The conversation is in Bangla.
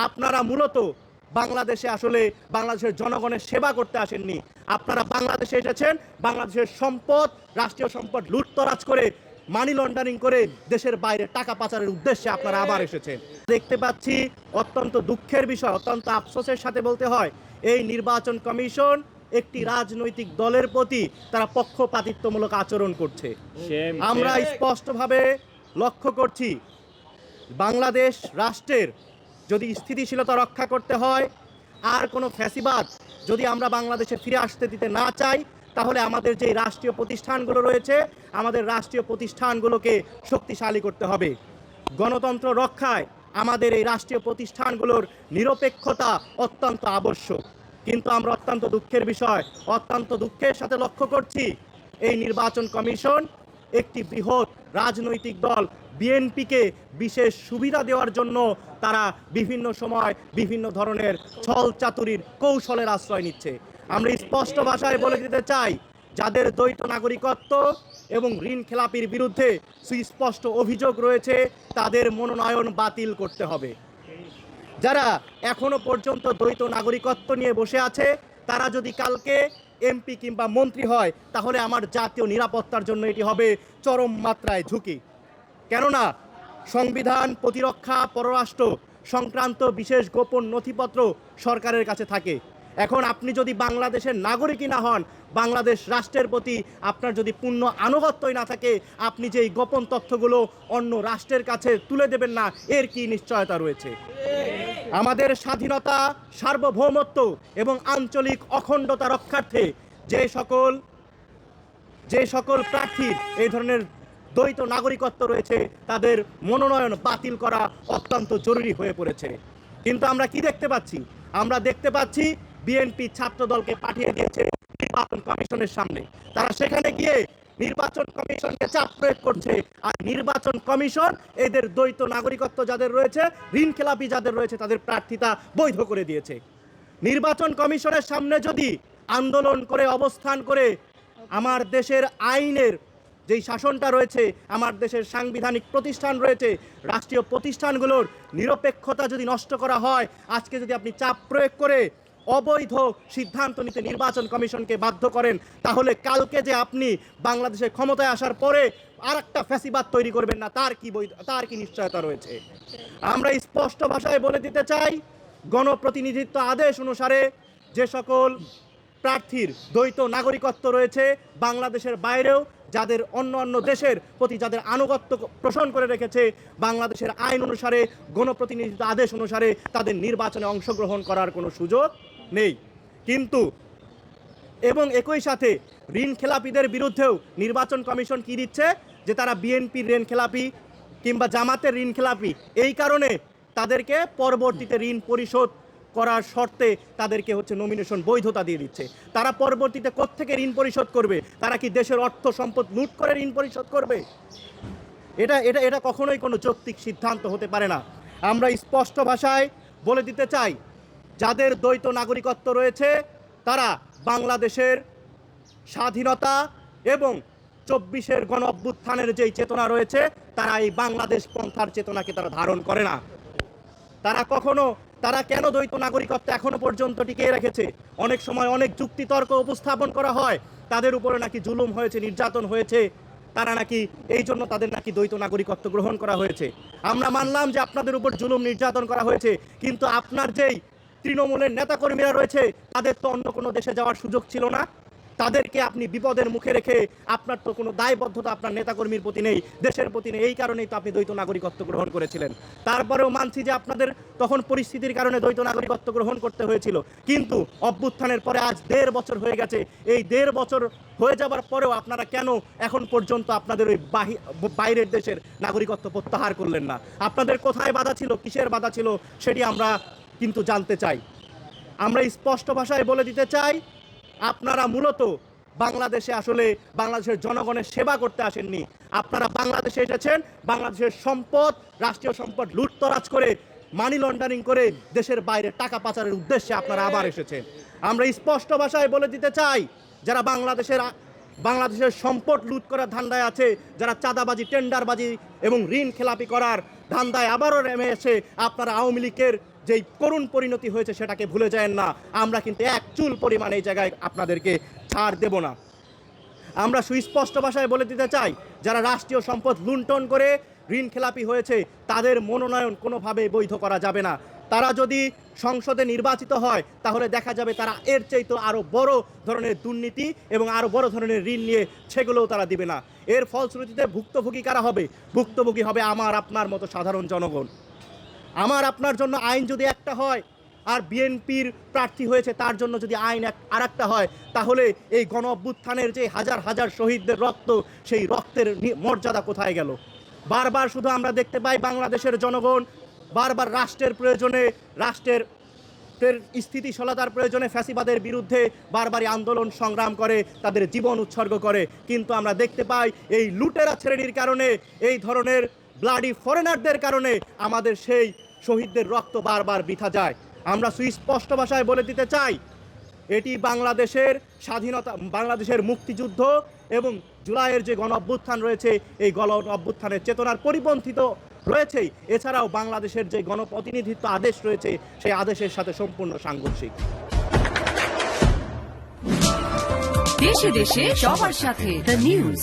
আপনারা মূলত বাংলাদেশে আসলে বাংলাদেশের জনগণের সেবা করতে আসেননি। আপনারা বাংলাদেশে এসেছেন বাংলাদেশের সম্পদ, রাষ্ট্রীয় সম্পদ লুটতরাজ করে, মানি লন্ডারিং করে দেশের বাইরে টাকা পাচারের উদ্দেশ্যে আপনারা আবার এসেছেন। দেখতে পাচ্ছি অত্যন্ত দুঃখের বিষয়, অত্যন্ত আফসোসের সাথে বলতে হয়, এই নির্বাচন কমিশন একটি রাজনৈতিক দলের প্রতি তারা পক্ষপাতিত্বমূলক আচরণ করছে। আমরা স্পষ্টভাবে লক্ষ্য করছি, বাংলাদেশ রাষ্ট্রের যদি স্থিতিশীলতা রক্ষা করতে হয়, আর কোনো ফ্যাসিবাদ যদি আমরা বাংলাদেশে ফিরে আসতে দিতে না চাই, তাহলে আমাদের যে রাষ্ট্রীয় প্রতিষ্ঠানগুলো রয়েছে, আমাদের রাষ্ট্রীয় প্রতিষ্ঠানগুলোকে শক্তিশালী করতে হবে। গণতন্ত্র রক্ষায় আমাদের এই রাষ্ট্রীয় প্রতিষ্ঠানগুলোর নিরপেক্ষতা অত্যন্ত আবশ্যক। কিন্তু আমরা অত্যন্ত দুঃখের বিষয়, অত্যন্ত দুঃখের সাথে লক্ষ্য করছি, এই নির্বাচন কমিশন একটি বৃহৎ রাজনৈতিক দল বিএনপিকে বিশেষ সুবিধা দেওয়ার জন্য তারা বিভিন্ন সময় বিভিন্ন ধরনের ছল চাতুরির কৌশলের আশ্রয় নিচ্ছে। আমরা স্পষ্ট ভাষায় বলে দিতে চাই, যাদের দ্বৈত নাগরিকত্ব এবং ঋণ খেলাপির বিরুদ্ধে সুস্পষ্ট অভিযোগ রয়েছে, তাদের মনোনয়ন বাতিল করতে হবে। যারা এখনো পর্যন্ত দ্বৈত নাগরিকত্ব নিয়ে বসে আছে, তারা যদি কালকে এমপি কিংবা মন্ত্রী হয়, তাহলে আমার জাতীয় নিরাপত্তার জন্য এটি হবে চরম মাত্রায় ঝুঁকি। কেননা সংবিধান, প্রতিরক্ষা, পররাষ্ট্র সংক্রান্ত বিশেষ গোপন নথিপত্র সরকারের কাছে থাকে। এখন আপনি যদি বাংলাদেশের নাগরিকই না হন, বাংলাদেশ রাষ্ট্রের প্রতি আপনার যদি পূর্ণ আনুগত্যই না থাকে, আপনি যে এই গোপন তথ্যগুলো অন্য রাষ্ট্রের কাছে তুলে দেবেন না, এর কি নিশ্চয়তা রয়েছে? আমাদের স্বাধীনতা, সার্বভৌমত্ব এবং আঞ্চলিক অখণ্ডতা রক্ষার্থে যে সকল প্রার্থীর এই ধরনের দ্বৈত নাগরিকত্ব রয়েছে, তাদের মনোনয়ন বাতিল করা অত্যন্ত জরুরি হয়ে পড়েছে। কিন্তু আমরা কি দেখতে পাচ্ছি? আমরা দেখতে পাচ্ছি বিএনপি ছাত্র দলকে পাঠিয়ে দিয়েছে নির্বাচন কমিশনের সামনে। তারা সেখানে গিয়ে নির্বাচন কমিশনকে চাপ প্রয়োগ করছে, আর নির্বাচন কমিশন এদের দ্বৈত নাগরিকত্ব যাদের রয়েছে, ঋণ খেলাপি যাদের রয়েছে, তাদের প্রার্থিতা বৈধ করে দিয়েছে। নির্বাচন কমিশনের সামনে যদি আন্দোলন করে, অবস্থান করে আমার দেশের আইনের যেই শাসনটা রয়েছে, আমার দেশের সাংবিধানিক প্রতিষ্ঠান রয়েছে, রাষ্ট্রীয় প্রতিষ্ঠানগুলোর নিরপেক্ষতা যদি নষ্ট করা হয়, আজকে যদি আপনি চাপ প্রয়োগ করে অবৈধ সিদ্ধান্ত নিতে নির্বাচন কমিশনকে বাধ্য করেন, তাহলে কালকে যে আপনি বাংলাদেশে ক্ষমতায় আসার পরে আর একটা ফ্যাসিবাদ তৈরি করবেন না, তার কি নিশ্চয়তা রয়েছে? আমরা স্পষ্ট ভাষায় বলে দিতে চাই, গণপ্রতিনিধিত্ব আদেশ অনুসারে যে সকল প্রার্থীর দ্বৈত নাগরিকত্ব রয়েছে, বাংলাদেশের বাইরেও যাদের অন্য দেশের প্রতি যাদের আনুগত্য পোষণ করে রেখেছে, বাংলাদেশের আইন অনুসারে, গণপ্রতিনিধিত্ব আদেশ অনুসারে তাদের নির্বাচনে অংশগ্রহণ করার কোনো সুযোগ নেই। কিন্তু এবং একই সাথে ঋণ খেলাপিদের বিরুদ্ধেও নির্বাচন কমিশন কি দিচ্ছে, যে তারা বিএনপির ঋণ খেলাপি কিংবা জামাতের ঋণ খেলাপি, এই কারণে তাদেরকে পরবর্তীতে ঋণ পরিশোধ করার শর্তে তাদেরকে নমিনেশন বৈধতা দিয়ে দিচ্ছে। তারা পরবর্তীতে কোত্থেকে ঋণ পরিশোধ করবে? তারা কি দেশের অর্থ সম্পদ লুট করে ঋণ পরিশোধ করবে? এটা কখনোই কোনো যৌক্তিক সিদ্ধান্ত হতে পারে না। আমরা স্পষ্ট ভাষায় বলে দিতে চাই, যাদের দ্বৈত নাগরিকত্ব রয়েছে, তারা বাংলাদেশের স্বাধীনতা এবং 24-এর গণ অভ্যুত্থানের যেই চেতনা রয়েছে, তারা এই বাংলাদেশ পন্থার চেতনাকে তারা ধারণ করে না। তারা কেন দ্বৈত নাগরিকত্ব এখনো পর্যন্ত টিকিয়ে রেখেছে? অনেক সময় অনেক যুক্তিতর্ক উপস্থাপন করা হয়, তাদের উপরে নাকি জুলুম হয়েছে, নির্যাতন হয়েছে, তারা নাকি এই জন্য তাদের নাকি দ্বৈত নাগরিকত্ব গ্রহণ করা হয়েছে। আমরা মানলাম যে আপনাদের উপর জুলুম নির্যাতন করা হয়েছে, কিন্তু আপনার যেই তৃণমূলের নেতাকর্মীরা রয়েছে, তাদের তো অন্য কোনো দেশে যাওয়ার সুযোগ ছিল না। তাদেরকে আপনি বিপদের মুখে রেখে আপনার তো কোনো দায়বদ্ধতা আপনার নেতাকর্মীর প্রতি নেই, দেশের প্রতি নেই, এই কারণেই তো আপনি দ্বৈত নাগরিকত্ব গ্রহণ করেছিলেন। তারপরেও মানছি যে আপনাদের তখন পরিস্থিতির কারণে দ্বৈত নাগরিকত্ব গ্রহণ করতে হয়েছিল, কিন্তু অভ্যুত্থানের পরে আজ 1.5 বছর হয়ে গেছে। এই 1.5 বছর হয়ে যাবার পরেও আপনারা কেন এখন পর্যন্ত আপনাদের ওই বাইরের দেশের নাগরিকত্ব প্রত্যাহার করলেন না? আপনাদের কোথায় বাধা ছিল, কিসের বাধা ছিল, সেটি আমরা কিন্তু জানতে চাই। আমরা স্পষ্ট ভাষায় বলে দিতে চাই, আপনারা মূলত বাংলাদেশে আসলে বাংলাদেশের জনগণের সেবা করতে আসেননি। আপনারা বাংলাদেশে এসেছেন বাংলাদেশের সম্পদ, রাষ্ট্রীয় সম্পদ লুটতরাজ করে, মানি লন্ডারিং করে দেশের বাইরে টাকা পাচারের উদ্দেশ্যে আপনারা আবার এসেছেন। আমরা স্পষ্ট ভাষায় বলে দিতে চাই, যারা বাংলাদেশের সম্পদ লুট করার ধান্দায় আছে, যারা চাঁদাবাজি, টেন্ডারবাজি এবং ঋণ খেলাপি করার ধান্দায় আবারও নেমে এসে আপনারা আওয়ামী লীগের যেই করুণ পরিণতি হয়েছে সেটাকে ভুলে যায়েন না। আমরা কিন্তু এক চুল পরিমাণ এই জায়গায় আপনাদেরকে ছাড় দেব না। আমরা সুস্পষ্ট ভাষায় বলে দিতে চাই, যারা রাষ্ট্রীয় সম্পদ লুণ্ঠন করে ঋণ খেলাপি হয়েছে তাদের মনোনয়ন কোনোভাবেই বৈধ করা যাবে না। তারা যদি সংসদে নির্বাচিত হয় তাহলে দেখা যাবে তারা এর চাইতে আরও বড় ধরনের দুর্নীতি এবং আরও বড় ধরনের ঋণ নিয়ে সেগুলোও তারা দিবে না। এর ফলশ্রুতিতে ভুক্তভোগী কারা হবে? ভুক্তভোগী হবে আমার আপনার মতো সাধারণ জনগণ। আমার আপনার জন্য আইন যদি একটা হয় আর বিএনপির প্রার্থী হয়েছে তার জন্য যদি আইন আর একটা হয়, তাহলে এই গণ অভ্যুত্থানের যে হাজার হাজার শহীদদের রক্ত, সেই রক্তের মর্যাদা কোথায় গেল? বারবার শুধু আমরা দেখতে পাই বাংলাদেশের জনগণ বারবার রাষ্ট্রের প্রয়োজনে, রাষ্ট্রের স্থিতিশীলতার প্রয়োজনে ফ্যাসিবাদের বিরুদ্ধে বারবারই আন্দোলন সংগ্রাম করে, তাদের জীবন উৎসর্গ করে। কিন্তু আমরা দেখতে পাই এই লুটেরা শ্রেণীর কারণে, এই ধরনের ব্লাডি ফরেনারদের কারণে আমাদের সেই শহীদদের রক্ত বারবার বৃথা যায়। আমরা সুস্পষ্ট ভাষায় বলে দিতে চাই, এটি বাংলাদেশের স্বাধীনতা, বাংলাদেশের মুক্তিযুদ্ধ এবং জুলাইয়ের যে গণ অভ্যুত্থান রয়েছে, এই গণ অভ্যুত্থানের চেতনার পরিপন্থিত রয়েছেই। এছাড়াও বাংলাদেশের যে গণপ্রতিনিধিত্ব আদেশ রয়েছে, সেই আদেশের সাথে সম্পূর্ণ সাংঘর্ষিক। দেশে দেশে সবার সাথে দ্য নিউজ।